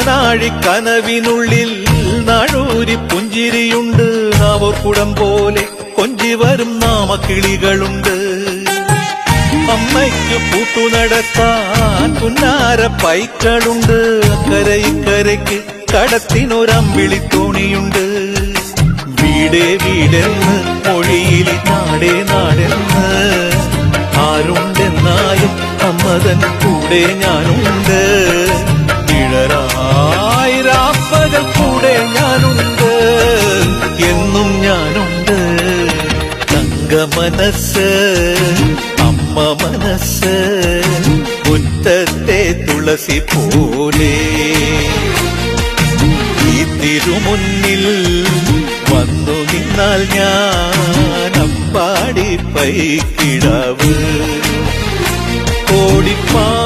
നാനാഴി നാഴൂരി പുഞ്ചിരിയുണ്ട്. നാവോർക്കുടം പോലെ കൊഞ്ചി വരും നാമക്കിളികളുണ്ട്. അമ്മയ്ക്ക് പൂട്ടുനടത്താൻ പുന്നാര പൈക്കളുണ്ട്. അക്കരയിക്കരയ്ക്ക് കടത്തിനൊരമ്പിളിത്തോണിയുണ്ട്. വീടേ വീടെന്ന് മൊഴിയിൽ നാടേ നാടെന്ന് ആരുണ്ടെന്നാലും അമ്മതൻ കൂടെ ഞാനുണ്ട്. ഇഴരായിരാപ്പകൽ കൂടെ ഞാനുണ്ട്, എന്നും ഞാനുണ്ട്. തങ്കമനസ്സ് അമ്മ മനസ്സ് മുറ്റത്തെ തുളസി പോലെ. ഈ തിരുമുന്നിൽ വന്നു നിന്നാൽ ഞാൻ അമ്പാടി പൈക്കിടാവ് ഓടിപ്പാ